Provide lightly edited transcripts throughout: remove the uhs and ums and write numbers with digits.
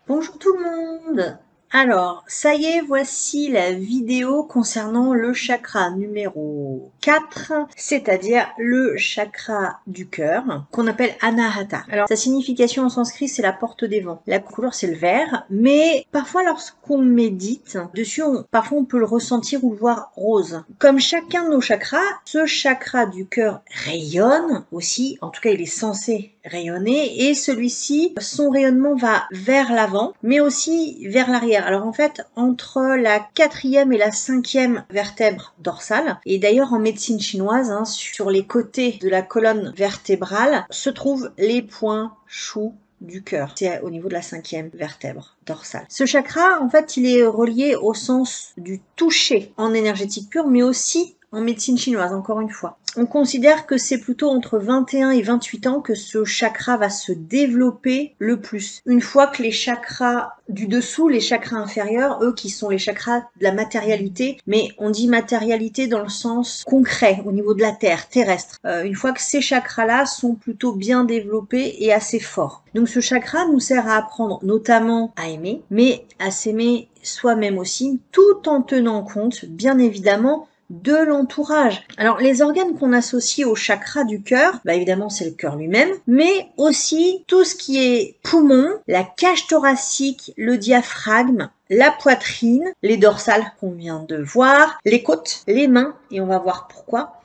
Bonjour tout le monde! Alors, ça y est, voici la vidéo concernant le chakra numéro 4, c'est-à-dire le chakra du cœur, qu'on appelle Anahata. Alors, sa signification en sanskrit, c'est la porte des vents. La couleur, c'est le vert, mais parfois, lorsqu'on médite dessus, parfois on peut le ressentir ou le voir rose. Comme chacun de nos chakras, ce chakra du cœur rayonne aussi, en tout cas, il est censé rayonner, et celui-ci, son rayonnement va vers l'avant, mais aussi vers l'arrière. Alors en fait, entre la 4e et la 5e vertèbre dorsale, et d'ailleurs en médecine chinoise, sur les côtés de la colonne vertébrale, se trouvent les points chou du cœur. C'est au niveau de la 5e vertèbre dorsale. Ce chakra, en fait, il est relié au sens du toucher en énergétique pure, mais aussi en médecine chinoise, encore une fois. On considère que c'est plutôt entre 21 et 28 ans que ce chakra va se développer le plus. Une fois que les chakras du dessous, les chakras inférieurs, eux qui sont les chakras de la matérialité, mais on dit matérialité dans le sens concret, au niveau de la terre, terrestre. Une fois que ces chakras-là sont plutôt bien développés et assez forts. Donc ce chakra nous sert à apprendre notamment à aimer, mais à s'aimer soi-même aussi, tout en tenant compte, bien évidemment, de l'entourage. Alors les organes qu'on associe au chakra du cœur, évidemment c'est le cœur lui-même, mais aussi tout ce qui est poumon, la cage thoracique, le diaphragme, la poitrine, les dorsales qu'on vient de voir, les côtes, les mains, et on va voir pourquoi,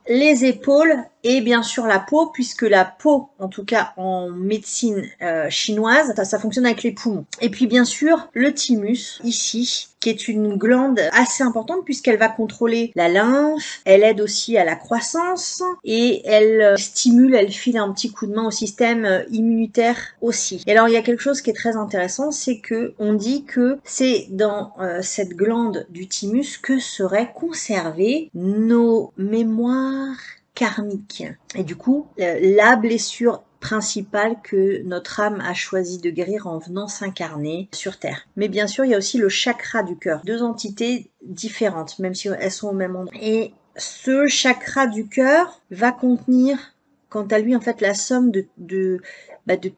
les épaules et bien sûr la peau, puisque la peau, en tout cas en médecine chinoise, ça fonctionne avec les poumons. Et puis bien sûr le thymus, ici, qui est une glande assez importante puisqu'elle va contrôler la lymphe, elle aide aussi à la croissance et elle stimule, elle file un petit coup de main au système immunitaire aussi. Et alors il y a quelque chose qui est très intéressant, c'est que on dit que c'est dans cette glande du thymus que seraient conservées nos mémoires karmique. Et du coup, la blessure principale que notre âme a choisi de guérir en venant s'incarner sur Terre. Mais bien sûr, il y a aussi le chakra du cœur. Deux entités différentes, même si elles sont au même endroit. Et ce chakra du cœur va contenir, quant à lui, en fait, la somme de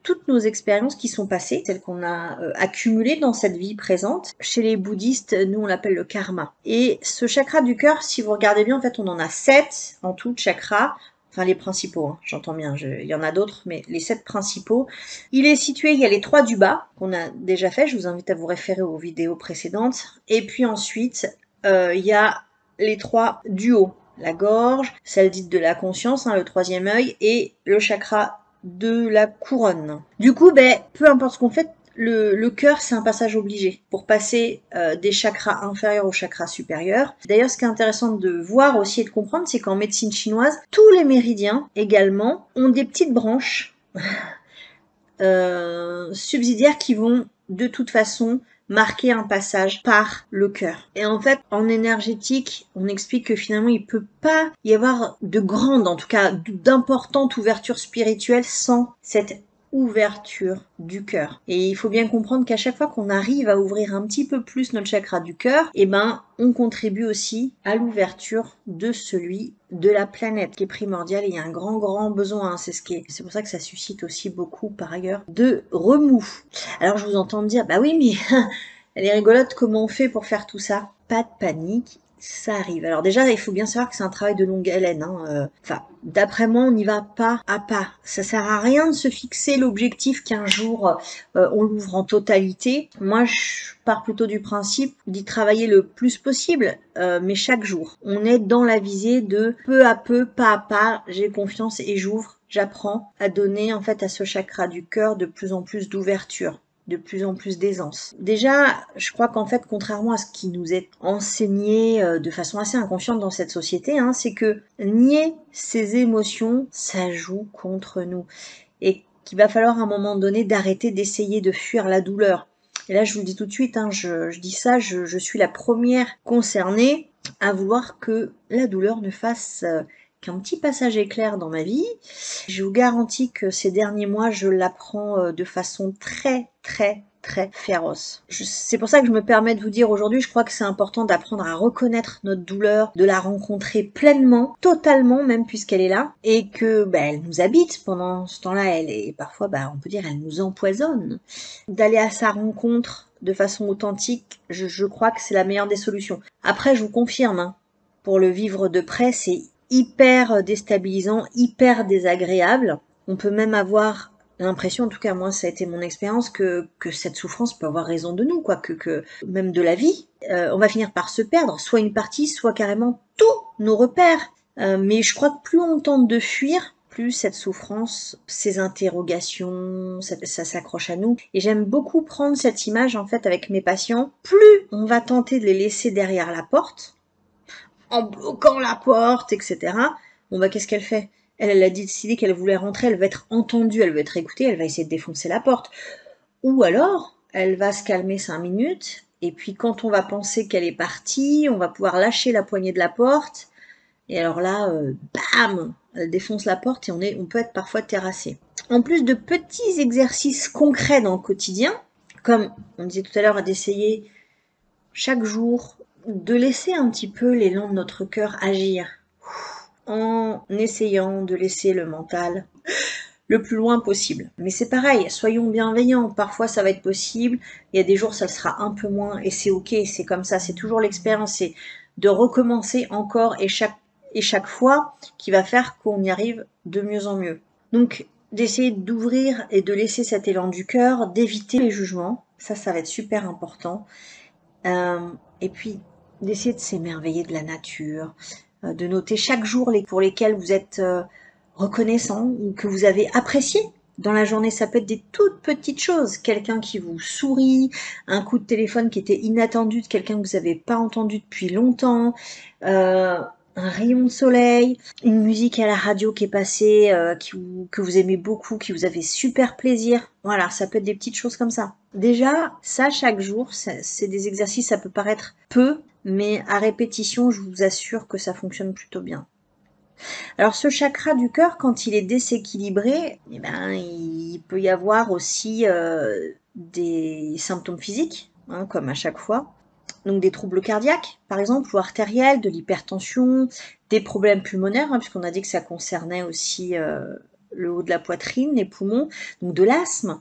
toutes nos expériences qui sont passées, celles qu'on a accumulées dans cette vie présente. Chez les bouddhistes, nous on l'appelle le karma. Et ce chakra du cœur, si vous regardez bien, en fait on en a 7 en tout, chakras, enfin les principaux, j'entends bien, il y en a d'autres, mais les 7 principaux. Il est situé, il y a les 3 du bas, qu'on a déjà fait, je vous invite à vous référer aux vidéos précédentes. Et puis ensuite, il y a les 3 du haut, la gorge, celle dite de la conscience, le 3e œil, et le chakra de la couronne. Du coup, peu importe ce qu'on fait, le cœur, c'est un passage obligé pour passer des chakras inférieurs aux chakras supérieurs. D'ailleurs, ce qui est intéressant de voir aussi et de comprendre, c'est qu'en médecine chinoise, tous les méridiens également ont des petites branches subsidiaires qui vont de toute façon marquer un passage par le cœur. Et en fait, en énergétique, on explique que finalement, il peut pas y avoir de grande, en tout cas d'importante ouverture spirituelle sans cette ouverture du cœur. Et il faut bien comprendre qu'à chaque fois qu'on arrive à ouvrir un petit peu plus notre chakra du cœur, on contribue aussi à l'ouverture de celui de la planète, qui est primordial, et il y a un grand besoin, c'est pour ça que ça suscite aussi beaucoup, par ailleurs, de remous. Alors je vous entends me dire, oui, mais elle est rigolote, comment on fait pour faire tout ça? Pas de panique, ça arrive. Alors déjà, il faut bien savoir que c'est un travail de longue haleine. D'après moi, on y va pas à pas. Ça sert à rien de se fixer l'objectif qu'un jour on l'ouvre en totalité. Moi, je pars plutôt du principe d'y travailler le plus possible, mais chaque jour. On est dans la visée de peu à peu, pas à pas, j'ai confiance et j'ouvre. J'apprends à donner en fait à ce chakra du cœur de plus en plus d'ouverture, de plus en plus d'aisance. Déjà, je crois qu'en fait, contrairement à ce qui nous est enseigné de façon assez inconsciente dans cette société, c'est que nier ses émotions, ça joue contre nous. Et qu'il va falloir à un moment donné d'arrêter d'essayer de fuir la douleur. Et là, je vous le dis tout de suite, je dis ça, je suis la première concernée à vouloir que la douleur ne fasse qu'un petit passage éclair dans ma vie. Je vous garantis que ces derniers mois, je l'apprends de façon très féroce. C'est pour ça que je me permets de vous dire aujourd'hui, je crois que c'est important d'apprendre à reconnaître notre douleur, de la rencontrer pleinement, totalement même puisqu'elle est là, et que elle nous habite pendant ce temps-là, elle est parfois, on peut dire, elle nous empoisonne. D'aller à sa rencontre de façon authentique, je crois que c'est la meilleure des solutions. Après, je vous confirme, hein, pour le vivre de près, c'est hyper déstabilisant, hyper désagréable. On peut même avoir l'impression, en tout cas moi ça a été mon expérience, que cette souffrance peut avoir raison de nous, quoi, que même de la vie. On va finir par se perdre, soit une partie, soit carrément tous nos repères. Mais je crois que plus on tente de fuir, plus cette souffrance, ces interrogations, ça s'accroche à nous. Et j'aime beaucoup prendre cette image en fait avec mes patients. Plus on va tenter de les laisser derrière la porte, en bloquant la porte, etc. Bon qu'est-ce qu'elle fait? Elle a décidé qu'elle voulait rentrer, elle veut être entendue, elle veut être écoutée, elle va essayer de défoncer la porte. Ou alors, elle va se calmer 5 minutes, et puis quand on va penser qu'elle est partie, on va pouvoir lâcher la poignée de la porte, et alors là, bam, elle défonce la porte et on peut être parfois terrassé. En plus de petits exercices concrets dans le quotidien, comme on disait tout à l'heure, d'essayer chaque jour de laisser un petit peu l'élan de notre cœur agir, en essayant de laisser le mental le plus loin possible. Mais c'est pareil, soyons bienveillants, parfois ça va être possible, il y a des jours ça le sera un peu moins, et c'est ok, c'est comme ça, c'est toujours l'expérience, c'est de recommencer encore et chaque fois qui va faire qu'on y arrive de mieux en mieux. Donc d'essayer d'ouvrir et de laisser cet élan du cœur, d'éviter les jugements, ça va être super important, et puis d'essayer de s'émerveiller de la nature, de noter chaque jour pour lesquels vous êtes reconnaissant ou que vous avez apprécié dans la journée. Ça peut être des toutes petites choses, quelqu'un qui vous sourit, un coup de téléphone qui était inattendu de quelqu'un que vous n'avez pas entendu depuis longtemps, un rayon de soleil, une musique à la radio qui est passée, que vous aimez beaucoup, qui vous a fait super plaisir. Voilà, ça peut être des petites choses comme ça. Déjà, ça chaque jour, c'est des exercices, ça peut paraître peu, mais à répétition, je vous assure que ça fonctionne plutôt bien. Alors ce chakra du cœur, quand il est déséquilibré, il peut y avoir aussi des symptômes physiques, hein, comme à chaque fois. Donc des troubles cardiaques, par exemple, ou artériels, de l'hypertension, des problèmes pulmonaires, hein, puisqu'on a dit que ça concernait aussi le haut de la poitrine, les poumons, donc de l'asthme,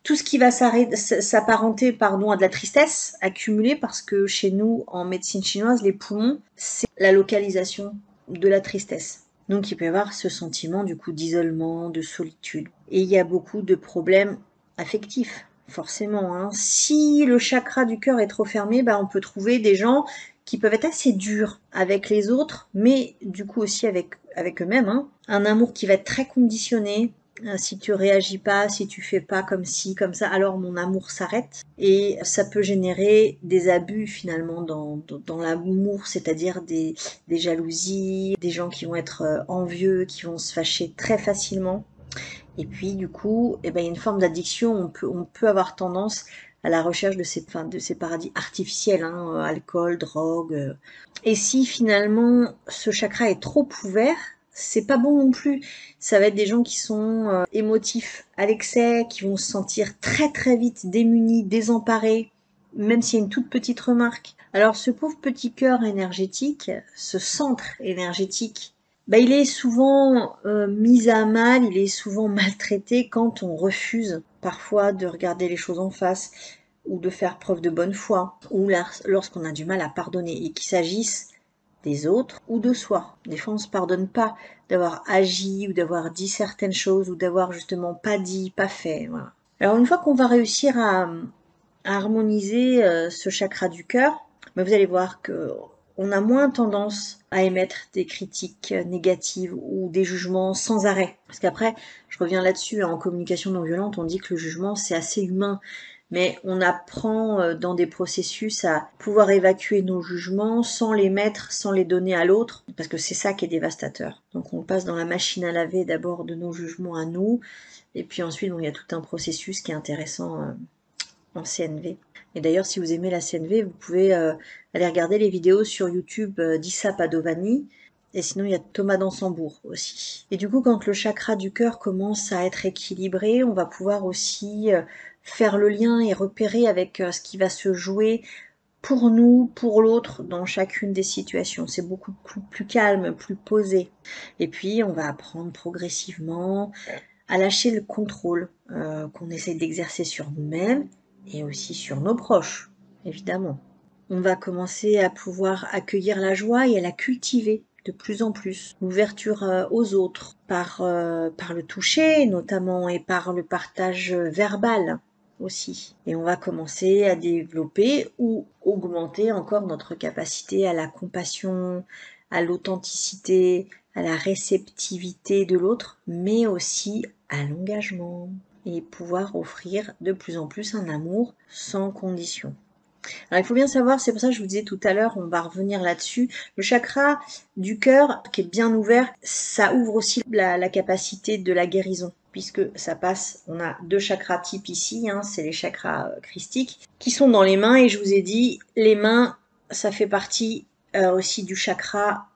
tout ce qui va s'apparenter à de la tristesse accumulée, parce que chez nous, en médecine chinoise, les poumons, c'est la localisation de la tristesse. Donc il peut y avoir ce sentiment du coup d'isolement, de solitude. Et il y a beaucoup de problèmes affectifs, forcément. Hein. Si le chakra du cœur est trop fermé, on peut trouver des gens qui peuvent être assez durs avec les autres, mais du coup aussi avec eux-mêmes. Hein. Un amour qui va être très conditionné. Si tu réagis pas, si tu fais pas comme ci, comme ça, alors mon amour s'arrête. Et ça peut générer des abus finalement dans l'amour, c'est-à-dire des jalousies, des gens qui vont être envieux, qui vont se fâcher très facilement. Et puis du coup, il y a une forme d'addiction, on peut avoir tendance à la recherche de ces paradis artificiels, hein, alcool, drogue. Et si finalement ce chakra est trop ouvert, c'est pas bon non plus. Ça va être des gens qui sont émotifs à l'excès, qui vont se sentir très vite démunis, désemparés, même s'il y a une toute petite remarque. Alors ce pauvre petit cœur énergétique, ce centre énergétique, il est souvent mis à mal, il est souvent maltraité quand on refuse parfois de regarder les choses en face ou de faire preuve de bonne foi, ou lorsqu'on a du mal à pardonner, et qu'il s'agisse des autres ou de soi. Des fois, on ne se pardonne pas d'avoir agi ou d'avoir dit certaines choses ou d'avoir justement pas dit, pas fait. Voilà. Alors une fois qu'on va réussir à harmoniser ce chakra du cœur, vous allez voir que on a moins tendance à émettre des critiques négatives ou des jugements sans arrêt. Parce qu'après, je reviens là-dessus, en communication non violente, on dit que le jugement, c'est assez humain. Mais on apprend dans des processus à pouvoir évacuer nos jugements sans les mettre, sans les donner à l'autre, parce que c'est ça qui est dévastateur. Donc on passe dans la machine à laver d'abord de nos jugements à nous, et puis ensuite il y a tout un processus qui est intéressant en CNV. Et d'ailleurs, si vous aimez la CNV, vous pouvez aller regarder les vidéos sur YouTube d'Issa Padovani. Et sinon, il y a Thomas d'Ansembourg aussi. Et du coup, quand le chakra du cœur commence à être équilibré, on va pouvoir aussi faire le lien et repérer avec ce qui va se jouer pour nous, pour l'autre, dans chacune des situations. C'est beaucoup plus calme, plus posé. Et puis, on va apprendre progressivement à lâcher le contrôle qu'on essaie d'exercer sur nous-mêmes et aussi sur nos proches, évidemment. On va commencer à pouvoir accueillir la joie et à la cultiver de plus en plus. L'ouverture aux autres par le toucher notamment et par le partage verbal aussi. Et on va commencer à développer ou augmenter encore notre capacité à la compassion, à l'authenticité, à la réceptivité de l'autre, mais aussi à l'engagement et pouvoir offrir de plus en plus un amour sans condition. Alors, il faut bien savoir, c'est pour ça que je vous disais tout à l'heure, on va revenir là-dessus, le chakra du cœur qui est bien ouvert, ça ouvre aussi la capacité de la guérison, puisque ça passe, on a 2 chakras types ici, hein, c'est les chakras christiques, qui sont dans les mains, et je vous ai dit, les mains, ça fait partie aussi du chakra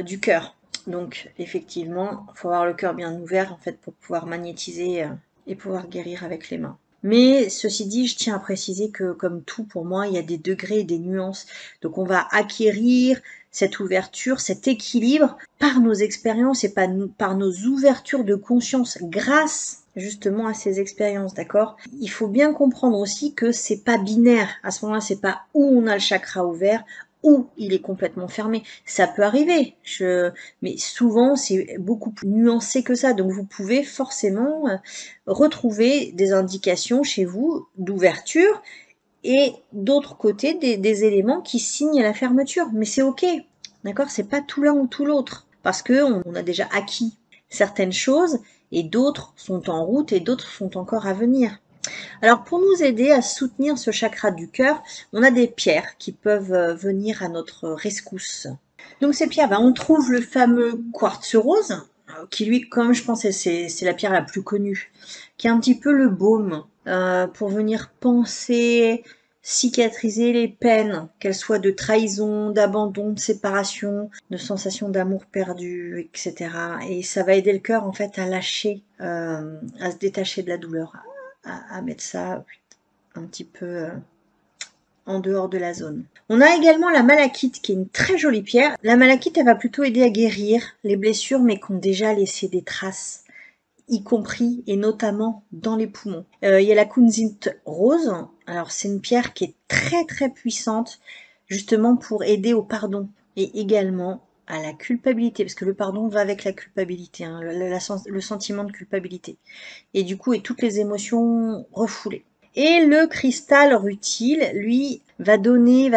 du cœur. Donc, effectivement, il faut avoir le cœur bien ouvert, en fait, pour pouvoir magnétiser et pouvoir guérir avec les mains. Mais ceci dit, je tiens à préciser que comme tout pour moi, il y a des degrés et des nuances. Donc on va acquérir cette ouverture, cet équilibre par nos expériences et par nos ouvertures de conscience grâce justement à ces expériences, d'accord? Il faut bien comprendre aussi que c'est pas binaire. À ce moment-là, c'est pas où on a le chakra ouvert, où il est complètement fermé. Ça peut arriver, mais souvent c'est beaucoup plus nuancé que ça. Donc vous pouvez forcément retrouver des indications chez vous d'ouverture et d'autre côté des éléments qui signent la fermeture. Mais c'est ok, d'accord? C'est pas tout l'un ou tout l'autre parce que on a déjà acquis certaines choses et d'autres sont en route et d'autres sont encore à venir. Alors pour nous aider à soutenir ce chakra du cœur, on a des pierres qui peuvent venir à notre rescousse. Donc ces pierres, on trouve le fameux quartz rose, qui lui, comme je pense, c'est la pierre la plus connue, qui est un petit peu le baume pour venir penser, cicatriser les peines, qu'elles soient de trahison, d'abandon, de séparation, de sensation d'amour perdu, etc. Et ça va aider le cœur en fait à lâcher, à se détacher de la douleur, à mettre ça un petit peu en dehors de la zone. On a également la malachite qui est une très jolie pierre. La malachite, elle va plutôt aider à guérir les blessures mais qui ont déjà laissé des traces, y compris et notamment dans les poumons. Il y a la kunzite rose. Alors c'est une pierre qui est très très puissante justement pour aider au pardon et également à la culpabilité, parce que le pardon va avec la culpabilité, hein, le sentiment de culpabilité. Et du coup, et toutes les émotions refoulées. Et le cristal rutile, lui, va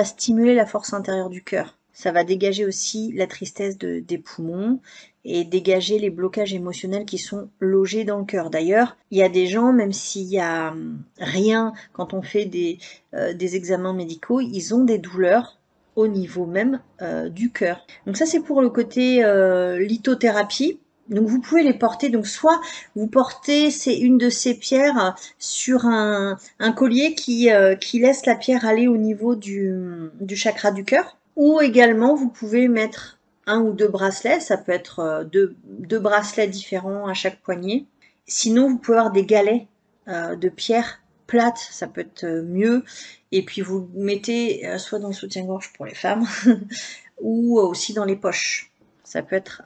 stimuler la force intérieure du cœur. Ça va dégager aussi la tristesse des poumons et dégager les blocages émotionnels qui sont logés dans le cœur. D'ailleurs, il y a des gens, même s'il y a rien, quand on fait des examens médicaux, ils ont des douleurs au niveau même du cœur. Donc ça, c'est pour le côté lithothérapie. Donc vous pouvez les porter, donc soit vous portez une de ces pierres sur un collier qui laisse la pierre aller au niveau du chakra du cœur, ou également vous pouvez mettre 1 ou 2 bracelets, ça peut être deux bracelets différents à chaque poignet. Sinon vous pouvez avoir des galets de pierre plate, ça peut être mieux, et puis vous mettez soit dans le soutien-gorge pour les femmes, ou aussi dans les poches, ça peut être,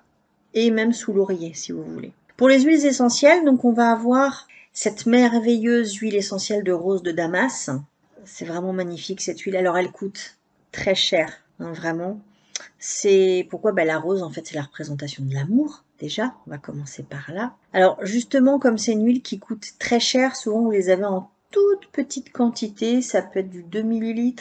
et même sous l'oreiller si vous voulez. Pour les huiles essentielles, donc on va avoir cette merveilleuse huile essentielle de rose de Damas. C'est vraiment magnifique cette huile. Alors elle coûte très cher, hein, vraiment. C'est pourquoi la rose en fait c'est la représentation de l'amour. Déjà, on va commencer par là. Alors justement, comme c'est une huile qui coûte très cher, souvent vous les avez en toute petite quantité. Ça peut être du 2 ml,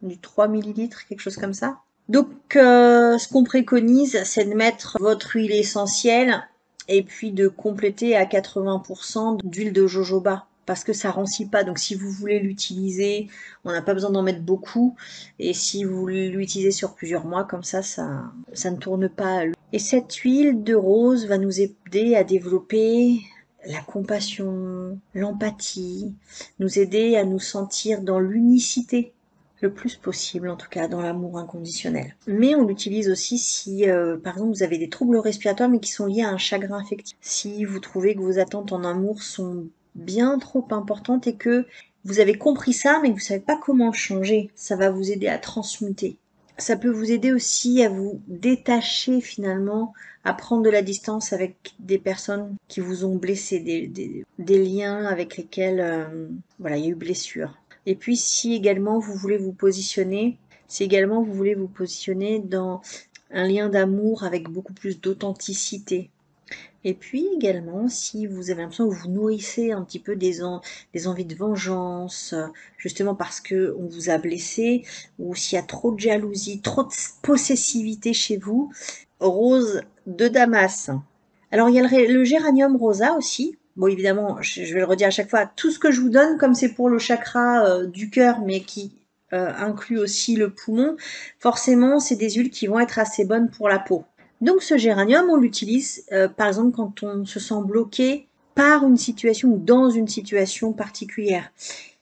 du 3 ml, quelque chose comme ça. Donc, ce qu'on préconise, c'est de mettre votre huile essentielle et puis de compléter à 80% d'huile de jojoba parce que ça rancit pas. Donc, si vous voulez l'utiliser, on n'a pas besoin d'en mettre beaucoup. Et si vous l'utilisez sur plusieurs mois, comme ça ne tourne pas. Et cette huile de rose va nous aider à développer la compassion, l'empathie, nous aider à nous sentir dans l'unicité le plus possible, en tout cas dans l'amour inconditionnel. Mais on l'utilise aussi si, par exemple, vous avez des troubles respiratoires mais qui sont liés à un chagrin affectif. Si vous trouvez que vos attentes en amour sont bien trop importantes et que vous avez compris ça mais que vous savez pas comment changer, ça va vous aider à transmuter. Ça peut vous aider aussi à vous détacher finalement, à prendre de la distance avec des personnes qui vous ont blessé, des liens avec lesquels voilà, il y a eu blessure. Et puis si également vous voulez vous positionner, si également vous voulez vous positionner dans un lien d'amour avec beaucoup plus d'authenticité. Et puis également, si vous avez l'impression que vous nourrissez un petit peu des envies de vengeance, justement parce que on vous a blessé, ou s'il y a trop de jalousie, trop de possessivité chez vous, rose de Damas. Alors il y a le géranium rosa aussi. Bon évidemment, je vais le redire à chaque fois, tout ce que je vous donne, comme c'est pour le chakra du cœur, mais qui inclut aussi le poumon, forcément c'est des huiles qui vont être assez bonnes pour la peau. Donc ce géranium, on l'utilise par exemple quand on se sent bloqué par une situation ou dans une situation particulière.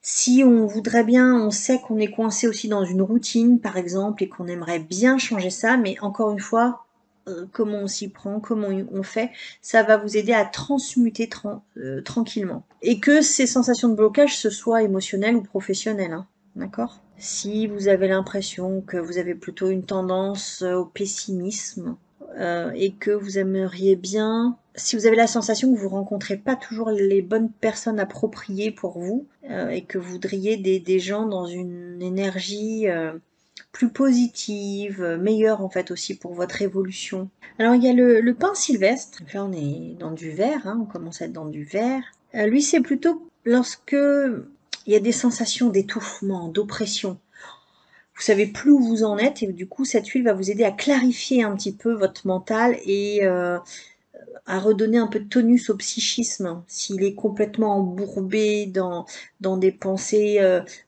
Si on voudrait bien, on sait qu'on est coincé aussi dans une routine par exemple et qu'on aimerait bien changer ça, mais encore une fois, comment on s'y prend, comment on fait, ça va vous aider à transmuter tranquillement. Et que ces sensations de blocage, ce soit émotionnel ou professionnel, hein, d'accord? Si vous avez l'impression que vous avez plutôt une tendance au pessimisme, et que vous aimeriez bien, si vous avez la sensation que vous rencontrez pas toujours les bonnes personnes appropriées pour vous, et que vous voudriez des gens dans une énergie plus positive, meilleure en fait aussi pour votre évolution. Alors il y a le pin sylvestre, donc là on est dans du vert, hein, on commence à être dans du vert. Lui c'est plutôt lorsque il y a des sensations d'étouffement, d'oppression. Vous savez plus où vous en êtes et du coup cette huile va vous aider à clarifier un petit peu votre mental et à redonner un peu de tonus au psychisme s'il est complètement embourbé dans des pensées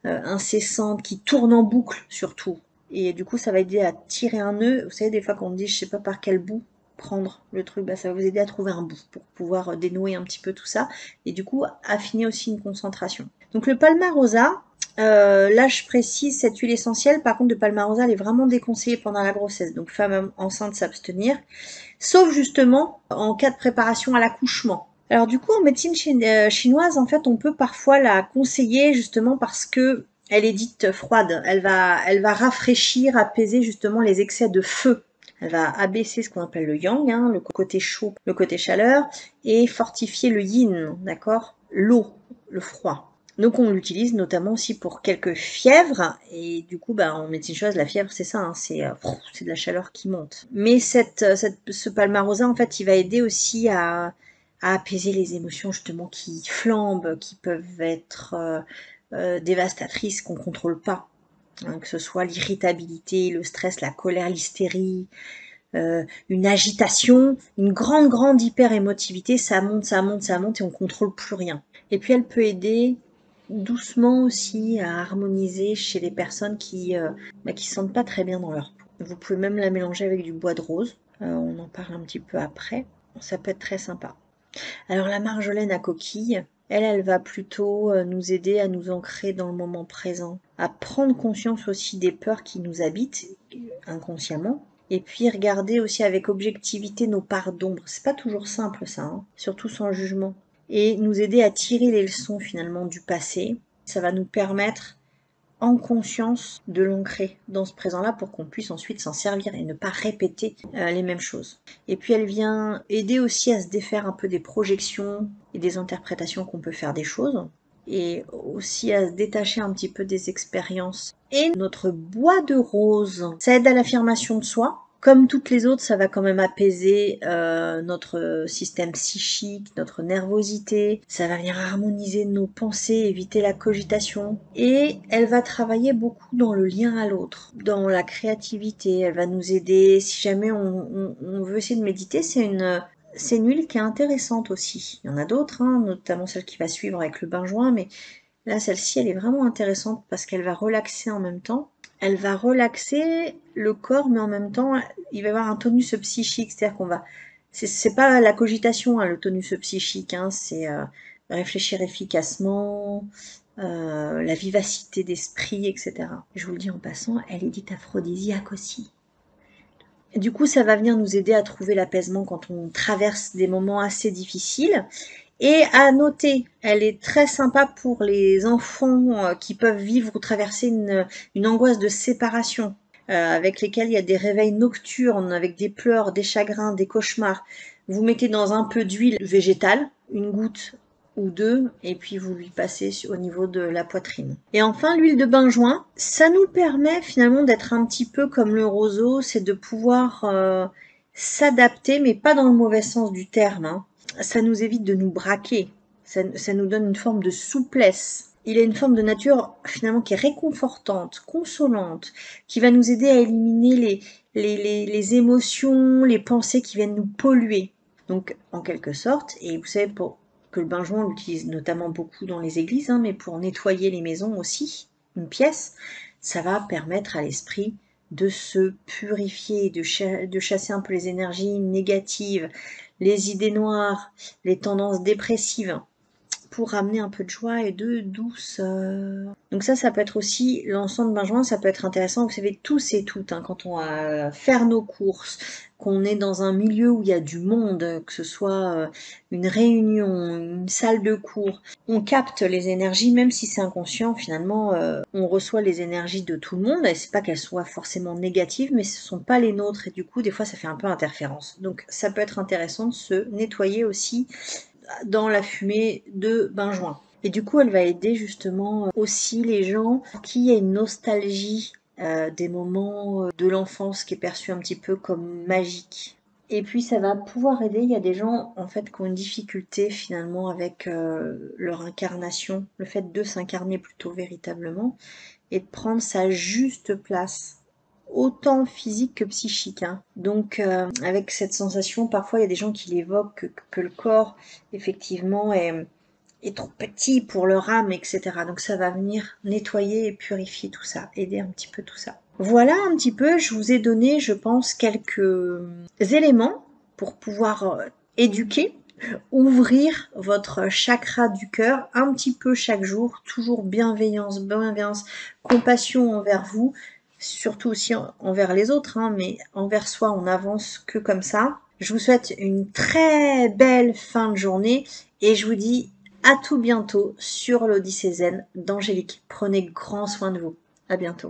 incessantes qui tournent en boucle surtout. Et du coup ça va aider à tirer un nœud. Vous savez des fois quand on dit je sais pas par quel bout prendre le truc, bah, ça va vous aider à trouver un bout pour pouvoir dénouer un petit peu tout ça et du coup affiner aussi une concentration. Donc le palmarosa, là je précise cette huile essentielle, par contre de palmarosa elle est vraiment déconseillée pendant la grossesse, donc femme enceinte s'abstenir, sauf justement en cas de préparation à l'accouchement. Alors du coup en médecine chinoise en fait on peut parfois la conseiller justement parce que elle est dite froide, elle va rafraîchir, apaiser justement les excès de feu. Elle va abaisser ce qu'on appelle le yang, hein, le côté chaud, le côté chaleur, et fortifier le yin, d'accord? L'eau, le froid. Donc on l'utilise notamment aussi pour quelques fièvres, et du coup bah, en médecine chinoise la fièvre c'est ça, hein, c'est de la chaleur qui monte. Mais ce palmarosa en fait il va aider aussi à apaiser les émotions justement qui flambent, qui peuvent être dévastatrices, qu'on ne contrôle pas. Hein, que ce soit l'irritabilité, le stress, la colère, l'hystérie, une agitation, une grande hyper-émotivité, ça monte, ça monte, ça monte et on contrôle plus rien. Et puis elle peut aider doucement aussi à harmoniser chez les personnes qui se sentent pas très bien dans leur peau. Vous pouvez même la mélanger avec du bois de rose, on en parle un petit peu après, ça peut être très sympa. Alors la marjolaine à coquille, elle va plutôt nous aider à nous ancrer dans le moment présent, à prendre conscience aussi des peurs qui nous habitent inconsciemment, et puis regarder aussi avec objectivité nos parts d'ombre. C'est pas toujours simple ça, hein, surtout sans jugement. Et nous aider à tirer les leçons finalement du passé. Ça va nous permettre en conscience de l'ancrer dans ce présent-là pour qu'on puisse ensuite s'en servir et ne pas répéter les mêmes choses. Et puis elle vient aider aussi à se défaire un peu des projections et des interprétations qu'on peut faire des choses et aussi à se détacher un petit peu des expériences. Et notre bois de rose, ça aide à l'affirmation de soi. Comme toutes les autres, ça va quand même apaiser notre système psychique, notre nervosité. Ça va venir harmoniser nos pensées, éviter la cogitation. Et elle va travailler beaucoup dans le lien à l'autre, dans la créativité. Elle va nous aider. Si jamais on veut essayer de méditer, c'est une huile qui est intéressante aussi. Il y en a d'autres, hein, notamment celle qui va suivre avec le bain-joint, mais là, celle-ci, elle est vraiment intéressante parce qu'elle va relaxer en même temps. Elle va relaxer le corps, mais en même temps, il va y avoir un tonus psychique. C'est-à-dire qu'on va... C'est pas la cogitation, hein, le tonus psychique. Hein, c'est réfléchir efficacement, la vivacité d'esprit, etc. Je vous le dis en passant, elle est dite aphrodisiaque aussi. Du coup, ça va venir nous aider à trouver l'apaisement quand on traverse des moments assez difficiles. Et à noter, elle est très sympa pour les enfants qui peuvent vivre ou traverser une angoisse de séparation, avec lesquels il y a des réveils nocturnes, avec des pleurs, des chagrins, des cauchemars. Vous mettez dans un peu d'huile végétale, une goutte ou deux, et puis vous lui passez au niveau de la poitrine. Et enfin, l'huile de benjoin, ça nous permet finalement d'être un petit peu comme le roseau, c'est de pouvoir s'adapter, mais pas dans le mauvais sens du terme, hein. Ça nous évite de nous braquer, ça nous donne une forme de souplesse. Il a une forme de nature finalement qui est réconfortante, consolante, qui va nous aider à éliminer les émotions, les pensées qui viennent nous polluer. Donc en quelque sorte, et vous savez que le benjoin on l'utilise notamment beaucoup dans les églises, hein, mais pour nettoyer les maisons aussi, une pièce, ça va permettre à l'esprit de se purifier, de chasser un peu les énergies négatives, les idées noires, les tendances dépressives, pour ramener un peu de joie et de douceur. Donc ça peut être aussi, l'encens de benjoin, ça peut être intéressant, vous savez, tous et toutes, hein, quand on va faire nos courses, qu'on est dans un milieu où il y a du monde, que ce soit une réunion, une salle de cours, on capte les énergies, même si c'est inconscient, finalement, on reçoit les énergies de tout le monde, et c'est pas qu'elles soient forcément négatives, mais ce sont pas les nôtres, et du coup, des fois, ça fait un peu interférence. Donc ça peut être intéressant de se nettoyer aussi dans la fumée de benjoin. Et du coup, elle va aider justement aussi les gens pour qui il y a une nostalgie des moments de l'enfance qui est perçu un petit peu comme magique. Et puis ça va pouvoir aider, il y a des gens en fait qui ont une difficulté finalement avec leur incarnation, le fait de s'incarner plutôt véritablement et de prendre sa juste place, autant physique que psychique, hein. Donc avec cette sensation, parfois il y a des gens qui l'évoquent que le corps effectivement est trop petit pour leur âme, etc. Donc ça va venir nettoyer et purifier tout ça, aider un petit peu tout ça. Voilà un petit peu, je vous ai donné, je pense, quelques éléments pour pouvoir éduquer, ouvrir votre chakra du cœur un petit peu chaque jour, toujours bienveillance, bienveillance, compassion envers vous, surtout aussi envers les autres, hein, mais envers soi, on n'avance que comme ça. Je vous souhaite une très belle fin de journée et je vous dis à tout bientôt sur l'Odyssée Zen d'Angélique. Prenez grand soin de vous. À bientôt.